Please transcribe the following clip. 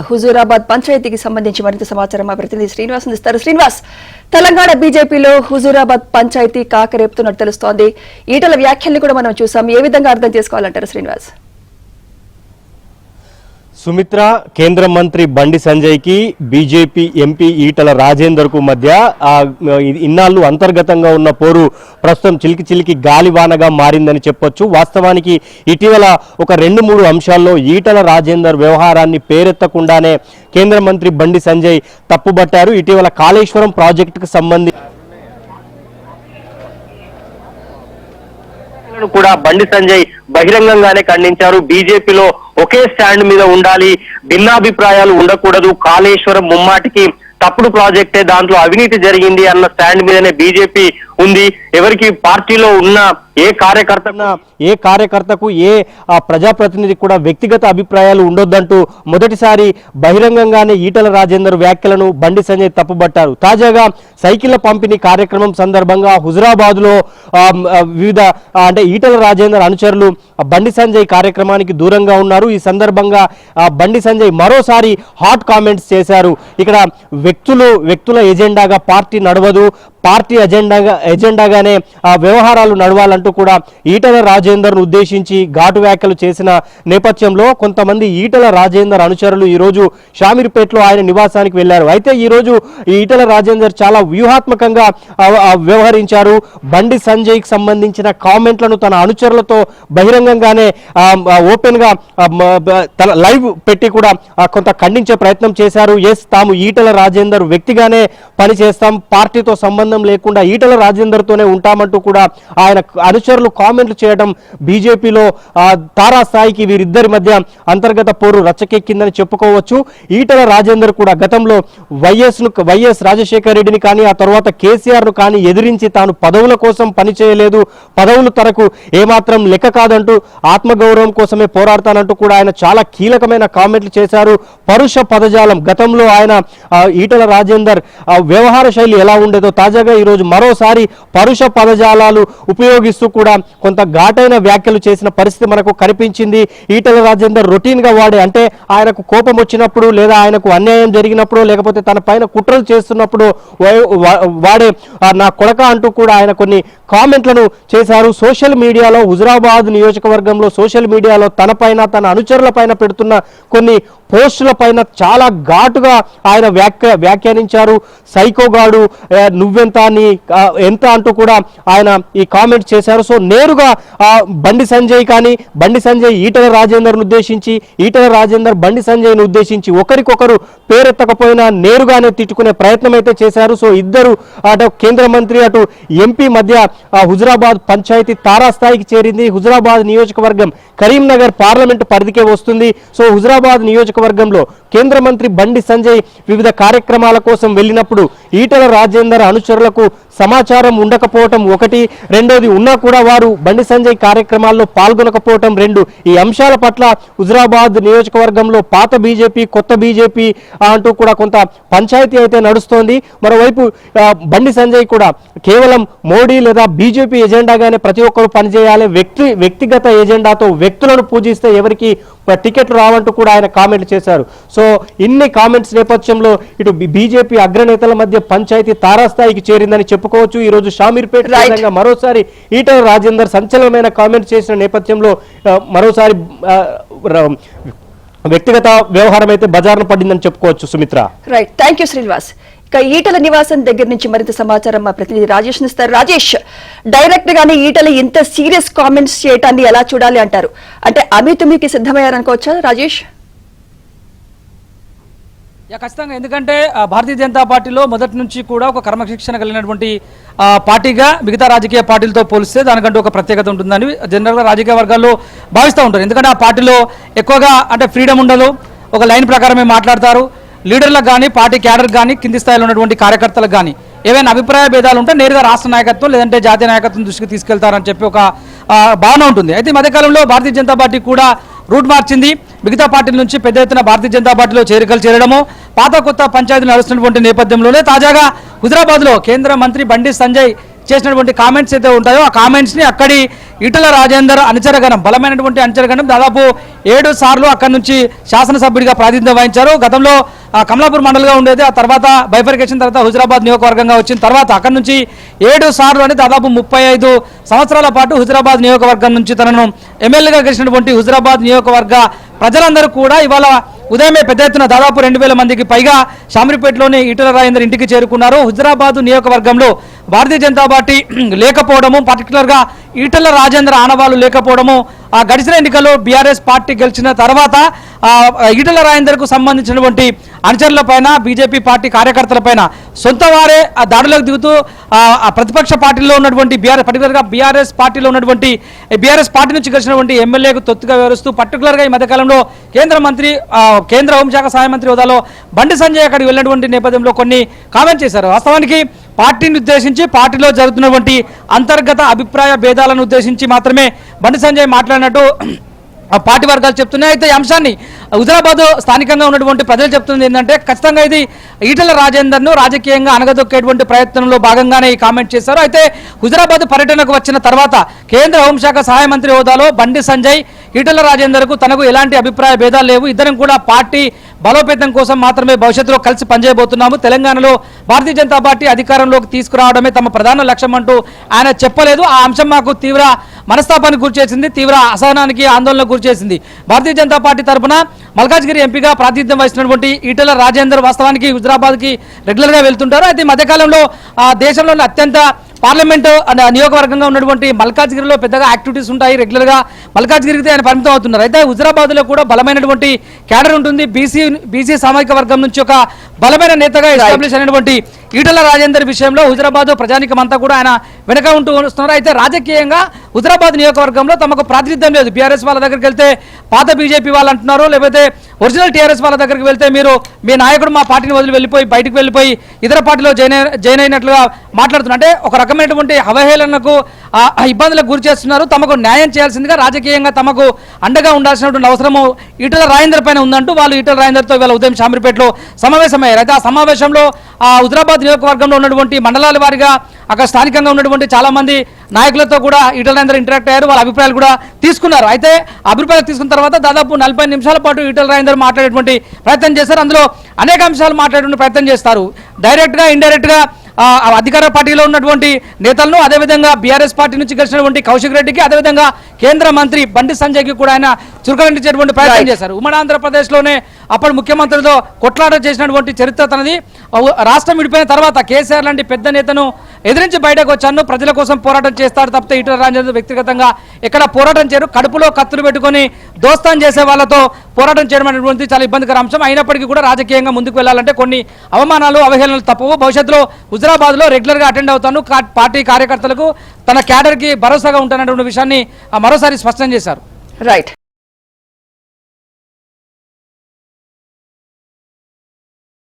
హుజూరాబాద్ పంచాయతీకి సంబంధించి మరింత సమాచారం మా ప్రతినిధి శ్రీనివాస్ అందిస్తారు. శ్రీనివాస్, తెలంగాణ బీజేపీలో హుజూరాబాద్ పంచాయతీ కాకరేపుతున్నట్టు తెలుస్తోంది. ఈటల వ్యాఖ్యల్ని కూడా మనం చూసాం. ఏ విధంగా అర్థం చేసుకోవాలంటారు శ్రీనివాస్? సుమిత్ర, కేంద్ర మంత్రి బండి సంజయ్కి బీజేపీ ఎంపీ ఈటల రాజేందర్కు మధ్య ఇన్నాళ్ళు అంతర్గతంగా ఉన్న పోరు ప్రస్తుతం చిలికి చిలికి గాలివానగా మారిందని చెప్పొచ్చు. వాస్తవానికి ఇటీవల ఒక 2-3 అంశాల్లో ఈటల రాజేందర్ వ్యవహారాన్ని పేరెత్తకుండానే కేంద్ర మంత్రి బండి సంజయ్ తప్పుబట్టారు. ఇటీవల కాళేశ్వరం ప్రాజెక్టుకు సంబంధించి కూడా బండి సంజయ్ బహిరంగంగానే ఖండించారు. బీజేపీలో ఒకే స్టాండ్ మీద ఉండాలి, భిన్నాభిప్రాయాలు ఉండకూడదు, కాళేశ్వరం ముమ్మాటికి తప్పుడు ప్రాజెక్టే, దాంట్లో అవినీతి జరిగింది అన్న స్టాండ్ మీదనే బీజేపీ ఉంది. ఎవరికి పార్టీలో ఉన్న ఏ కార్యకర్తకు ఏ ప్రజాప్రతినిధి కూడా వ్యక్తిగత అభిప్రాయాలు ఉండొద్దంటూ మొదటిసారి బహిరంగంగానే ఈటల రాజేందర్ వ్యాఖ్యలను బండి సంజయ్ తప్పుబట్టారు. తాజాగా సైకిళ్ల పంపిణీ కార్యక్రమం సందర్భంగా హుజురాబాద్ లో వివిధ ఈటల రాజేందర్ అనుచరులు బండి సంజయ్ కార్యక్రమానికి దూరంగా ఉన్నారు. ఈ సందర్భంగా బండి సంజయ్ మరోసారి హాట్ కామెంట్స్ చేశారు. ఇక్కడ వ్యక్తుల ఎజెండాగా పార్టీ నడవదు, పార్టీ ఎజెండాగానే వ్యవహారాలు నడవాలంటూ కూడా ఈటల రాజేందర్ను ఉద్దేశించి ఘాటు వ్యాఖ్యలు చేసిన నేపథ్యంలో కొంతమంది ఈటల రాజేందర్ అనుచరులు ఈరోజు షామీర్పేటలో ఆయన నివాసానికి వెళ్లారు. అయితే ఈరోజు ఈటల రాజేందర్ చాలా వ్యూహాత్మకంగా వ్యవహరించారు. బండి సంజయ్కి సంబంధించిన కామెంట్లను తన అనుచరులతో బహిరంగంగానే ఓపెన్ గా తన లైవ్ పెట్టి కూడా కొంత ఖండించే ప్రయత్నం చేశారు. తాము ఈటల రాజేందర్ వ్యక్తిగానే పనిచేస్తాం, పార్టీతో సంబంధం లేకుండా ఈటల రాజేందర్ తోనే ఉంటామంటూ కూడా ఆయన అనుచరులు కామెంట్లు చేయడం బీజేపీలో తారాస్థాయికి వీరిద్దరి మధ్య అంతర్గత పోరు రచ్చకెక్కిందని చెప్పుకోవచ్చు. ఈటల రాజేందర్ కూడా గతంలో వైఎస్ రాజశేఖర రెడ్డిని కానీ ఆ తర్వాత కేసీఆర్ ను కానీ ఎదిరించి తాను పదవుల కోసం పనిచేయలేదు, పదవులు తనకు ఏమాత్రం లెక్క కాదంటూ ఆత్మగౌరవం కోసమే పోరాడతానంటూ కూడా ఆయన చాలా కీలకమైన కామెంట్లు చేశారు. పరుష పదజాలం, గతంలో ఆయన ఈటల రాజేందర్ వ్యవహార శైలి ఎలా ఉండేదో తాజాగా ఈరోజు మరోసారి పరుష పదజాలాలు ఉపయోగిస్తూ కూడా కొంత ఘాటైన వ్యాఖ్యలు చేసిన పరిస్థితి మనకు కనిపించింది. ఈటల రాజేందర్ రొటీన్ గా ఆయనకు కోపం వచ్చినప్పుడు లేదా ఆయనకు అన్యాయం జరిగినప్పుడు లేకపోతే తన పైన కుట్రలు చేస్తున్నప్పుడు వాడే నా కొడక అంటూ కూడా ఆయన కొన్ని కామెంట్లను చేశారు. సోషల్ మీడియాలో హుజురాబాద్ నియోజకవర్గంలో సోషల్ మీడియాలో తన అనుచరుల పైన పెడుతున్న కొన్ని పోస్టుల పైన చాలా ఘాటుగా ఆయన వ్యాఖ్యానించారు. సైకోగాడు, నువ్వెంత ఎంత అంటూ కూడా ఆయన ఈ కామెంట్ చేశారు. సో నేరుగా బండి సంజయ్ కానీ బండి సంజయ్ ఈటల రాజేందర్ను ఉద్దేశించి, ఈటల రాజేందర్ బండి సంజయ్ను ఉద్దేశించి ఒకరికొకరు పేరెత్తకపోయినా నేరుగానే తిట్టుకునే ప్రయత్నం అయితే చేశారు. సో ఇద్దరు అటు కేంద్ర మంత్రి అటు ఎంపీ మధ్య హుజురాబాద్ పంచాయతీ తారాస్థాయికి చేరింది. హుజురాబాద్ నియోజకవర్గం కరీంనగర్ పార్లమెంటు పరిధికే వస్తుంది. సో హుజురాబాద్ నియోజకవర్గంలో కేంద్ర మంత్రి బండి సంజయ్ వివిధ కార్యక్రమాల కోసం వెళ్ళినప్పుడు ఈటల రాజేందర్ అనుచరులకు సమాచారం ఉండకపోవటం ఒకటి, రెండోది ఉన్నా కూడా వారు బండి సంజయ్ కార్యక్రమాల్లో పాల్గొనకపోవటం రెండు. ఈ అంశాల పట్ల హుజురాబాద్ నియోజకవర్గంలో పాత బీజేపీ కొత్త బీజేపీ అంటూ కూడా కొంత పంచాయతీ అయితే నడుస్తోంది. మరోవైపు బండి సంజయ్ కూడా కేవలం మోడీ లేదా బీజేపీ ఎజెండాగానే ప్రతి ఒక్కరు పనిచేయాలి, వ్యక్తిగత ఎజెండాతో వ్యక్తులను పూజిస్తే ఎవరికి టికెట్లు రావంటూ కూడా ఆయన కామెంట్లు చేశారు. సో ఇన్ని కామెంట్స్ నేపథ్యంలో ఇటు బీజేపీ అగ్రనేతల మధ్య పంచాయతీ తారాస్థాయికి చేరిందని చెప్పుకోవచ్చు. ఈ రోజు షామీర్పేట కేంద్రంగా మరోసారి ఈటల రాజేందర్ సంచలనమైన కామెంట్ చేసిన నేపథ్యంలో మరోసారి వ్యక్తిగత వ్యవహారం అయితే బజార్ను పడిందని చెప్పుకోవచ్చు. Sumitra, right, thank you Srinivas. Etela నివాసం దగ్గర నుంచి మరింత సమాచారం మా ప్రతినిధి రాజేష్ ఇస్తారు. రాజేష్, డైరెక్ట్ గానే ఈటల ఇంత సీరియస్ కామెంట్స్ చేయటాన్ని ఎలా చూడాలి అంటారు? అంటే అమితుమికి సిద్ధమయ్యారనుకోవచ్చా రాజేష్? ఖచ్చితంగా, ఎందుకంటే భారతీయ జనతా పార్టీలో మొదటి నుంచి కూడా ఒక క్రమశిక్షణ కలిగినటువంటి పార్టీగా మిగతా రాజకీయ పార్టీలతో పోలిస్తే దానికంటూ ఒక ప్రత్యేకత ఉంటుందని జనరల్గా రాజకీయ వర్గాల్లో భావిస్తూ ఉంటారు. ఎందుకంటే ఆ పార్టీలో ఎక్కువగా ఫ్రీడమ్ ఉండదు, ఒక లైన్ ప్రకారమే మాట్లాడతారు. లీడర్లకు కానీ పార్టీ క్యాడర్కి కానీ కింది స్థాయిలో ఉన్నటువంటి కార్యకర్తలకు కానీ ఏవైనా అభిప్రాయ భేదాలు ఉంటే నేరుగా రాష్ట్ర నాయకత్వం లేదంటే జాతీయ నాయకత్వం దృష్టికి తీసుకెళ్తారని చెప్పి ఒక భావన ఉంటుంది. అయితే ఈ మధ్యకాలంలో భారతీయ జనతా పార్టీ కూడా రూట్ మార్చింది. మిగతా పార్టీల నుంచి పెద్ద ఎత్తున భారతీయ జనతా పార్టీలో చేరికలు చేరడము, పాత కొత్త పంచాయతీలు నడుస్తున్నటువంటి నేపథ్యంలోనే తాజాగా హుజురాబాద్లో కేంద్ర మంత్రి బండి సంజయ్ చేసినటువంటి కామెంట్స్ అయితే ఉంటాయో ఆ కామెంట్స్ ని అక్కడి ఈటల రాజేందర్ అనుచరగణం బలమైనటువంటి అనుచరగణం దాదాపు 7 సార్లు అక్కడి నుంచి శాసనసభ్యుడిగా ప్రాతినిధ్యం వహించారు. గతంలో కమలాపూర్ మండలిగా ఉండేది, ఆ తర్వాత బైఫర్కేషన్ తర్వాత హుజరాబాద్ నియోజకవర్గంగా వచ్చిన తర్వాత అక్కడి నుంచి 7 సార్లు అంటే దాదాపు 35 సంవత్సరాల పాటు హుజరాబాద్ నియోజకవర్గం నుంచి తనను ఎమ్మెల్యేగా గెలిచినటువంటి హుజరాబాద్ నియోజకవర్గ ప్రజలందరూ కూడా ఇవాళ ఉదయమే పెద్ద ఎత్తున దాదాపు 2000 మందికి పైగా షామీర్పేటలోని ఈటల రాజేందర్ ఇంటికి చేరుకున్నారు. హుజరాబాద్ నియోజకవర్గంలో భారతీయ జనతా పార్టీ లేకపోవడము, పర్టికులర్గా ఈటల రాజేందర్ ఆనవాళ్లు లేకపోవడము, ఆ గడిచిన ఎన్నికల్లో బీఆర్ఎస్ పార్టీ గెలిచిన తర్వాత ఈటల రాజేందర్కు సంబంధించినటువంటి అనుచరుల పైన బీజేపీ పార్టీ కార్యకర్తల పైన సొంత వారే ఆ దాడులకు దిగుతూ ప్రతిపక్ష పార్టీలో ఉన్నటువంటి పర్టికులర్గా బీఆర్ఎస్ పార్టీలో ఉన్నటువంటి బీఆర్ఎస్ పార్టీ నుంచి గెలిచినటువంటి ఎమ్మెల్యేకు తొత్తుగా వివరిస్తూ పర్టికులర్గా ఈ మధ్యకాలంలో కేంద్ర హోంశాఖ సహాయ మంత్రి హోదాలో బండి సంజయ్ అక్కడికి వెళ్ళినటువంటి నేపథ్యంలో కొన్ని కామెంట్ చేశారు. వాస్తవానికి పార్టీని ఉద్దేశించి పార్టీలో జరుగుతున్నటువంటి అంతర్గత అభిప్రాయ భేదాలను ఉద్దేశించి మాత్రమే బండి సంజయ్ మాట్లాడినట్టు పార్టీ వర్గాలు చెప్తున్నాయి. అయితే ఈ అంశాన్ని హుజరాబాద్ స్థానికంగా ఉన్నటువంటి ప్రజలు చెప్తుంది ఏంటంటే ఖచ్చితంగా ఇది ఈటల రాజేందర్ను రాజకీయంగా అనగదొక్కేటువంటి ప్రయత్నంలో భాగంగానే ఈ కామెంట్ చేశారు. అయితే హుజరాబాద్ పర్యటనకు వచ్చిన తర్వాత కేంద్ర హోంశాఖ సహాయ మంత్రి హోదాలో బండి సంజయ్ ఈటల రాజేందర్కు తనకు ఎలాంటి అభిప్రాయ భేదాలు లేవు, ఇద్దరం కూడా పార్టీ బలోపేతం కోసం మాత్రమే భవిష్యత్తులో కలిసి పనిచేయబోతున్నాము, తెలంగాణలో భారతీయ జనతా పార్టీ అధికారంలోకి తీసుకురావడమే తమ ప్రధాన లక్ష్యం అంటూ ఆయన చెప్పలేదు. ఆ అంశం మాకు తీవ్ర మనస్తాపానికి గురిచేసింది, తీవ్ర అసహనానికి ఆందోళనకు గురిచేసింది. భారతీయ జనతా పార్టీ తరఫున మల్కాజ్గిరి ఎంపీగా ప్రాతినిధ్యం వహిస్తున్నటువంటి ఈటల రాజేందర్ వాస్తవానికి హుజరాబాద్కి రెగ్యులర్గా వెళ్తుంటారు. అయితే మధ్యకాలంలో దేశంలోని అత్యంత పార్లమెంటు నియోజకవర్గంగా ఉన్నటువంటి మల్కాజ్గిరిలో పెద్దగా యాక్టివిటీస్ ఉంటాయి, రెగ్యులర్గా మల్కాజ్గిరికి ఆయన పరిమితం అవుతున్నారు. అయితే హుజరాబాద్లో కూడా బలమైనటువంటి క్యాడర్ ఉంటుంది. బీసీ సామాజిక వర్గం నుంచి ఒక బలమైన నేతగా ఎస్టాబ్లిష్ అయినటువంటి ఈటల రాజేందర్ విషయంలో హుజరాబాద్ ప్రజానికం అంతా కూడా ఆయన వెనక ఉంటూ వస్తున్నారు. అయితే రాజకీయంగా హుజరాబాద్ నియోజకవర్గంలో తమకు ప్రాతినిధ్యం లేదు. బీఆర్ఎస్ వాళ్ళ దగ్గరికి వెళ్తే పాత బీజేపీ వాళ్ళు అంటున్నారు, లేకపోతే ఒరిజినల్ టీఆర్ఎస్ వాళ్ళ దగ్గరికి వెళ్తే మీ నాయకుడు మా పార్టీని వదిలి వెళ్ళిపోయి బయటకు వెళ్ళిపోయి ఇతర పార్టీలో జాయిన్ అయినట్లుగా మాట్లాడుతున్నారు. అంటే ఒక రకమైనటువంటి అవహేళనకు ఇబ్బందులకు గురి చేస్తున్నారు. తమకు న్యాయం చేయాల్సిందిగా రాజకీయంగా తమకు అండగా ఉండాల్సినటువంటి అవసరము ఈటల రాజేందర్ పైన ఉందంటూ వాళ్ళు ఈటల రాజేందర్తో ఇవాళ ఉదయం షామీర్పేటలో సమావేశమయ్యారు. అయితే ఆ సమావేశంలో హుజరాబాద్ నియోజకవర్గంలో ఉన్నటువంటి మండలాల వారిగా అక్కడ స్థానికంగా ఉన్నటువంటి చాలా మంది నాయకులతో కూడా ఈటల రాజేందర్ ఇంటరాక్ట్ అయ్యారు, వాళ్ళ అభిప్రాయాలు కూడా తీసుకున్నారు. అయితే అభిప్రాయాలు తీసుకున్న తర్వాత దాదాపు 40 నిమిషాల పాటు ఈటల రాజేందర్ మాట్లాడేటువంటి ప్రయత్నం చేశారు. అందులో అనేక అంశాలు మాట్లాడేటువంటి ప్రయత్నం చేస్తారు. డైరెక్ట్గా ఇండైరెక్ట్గా అధికార పార్టీలో ఉన్నటువంటి నేతలను, అదేవిధంగా బీఆర్ఎస్ పార్టీ నుంచి గెలిచినటువంటి కౌశిక్ రెడ్డికి, అదేవిధంగా కేంద్ర మంత్రి బండి సంజయ్కి కూడా ఆయన చురుకలంటించేటువంటి ప్రయత్నం చేశారు. ఉమ్మడి ఆంధ్రప్రదేశ్లోనే అప్పుడు ముఖ్యమంత్రితో కొట్లాట చేసినటువంటి చరిత్ర తనది. రాష్ట్రం విడిపోయిన తర్వాత కేసీఆర్ లాంటి పెద్ద నేతను ఎదిరించి బయటకు వచ్చాను, ప్రజల కోసం పోరాటం చేస్తాడు తప్పితే ఈటల రాజేందర్ వ్యక్తిగతంగా ఎక్కడ పోరాటం చేయరు. కడుపులో కత్తులు పెట్టుకొని దోస్తాన్ చేసే వాళ్ళతో పోరాటం చేయడం అనేటువంటి చాలా ఇబ్బందికర అంశం. అయినప్పటికీ కూడా రాజకీయంగా ముందుకు వెళ్ళాలంటే కొన్ని అవమానాలు అవహేళనలు తప్పవు. భవిష్యత్తులో హుజరాబాద్లో రెగ్యులర్గా అటెండ్ అవుతాను, పార్టీ కార్యకర్తలకు తన క్యాడర్కి భరోసాగా ఉంటానటువంటి విషయాన్ని మరోసారి స్పష్టం చేశారు. రైట్.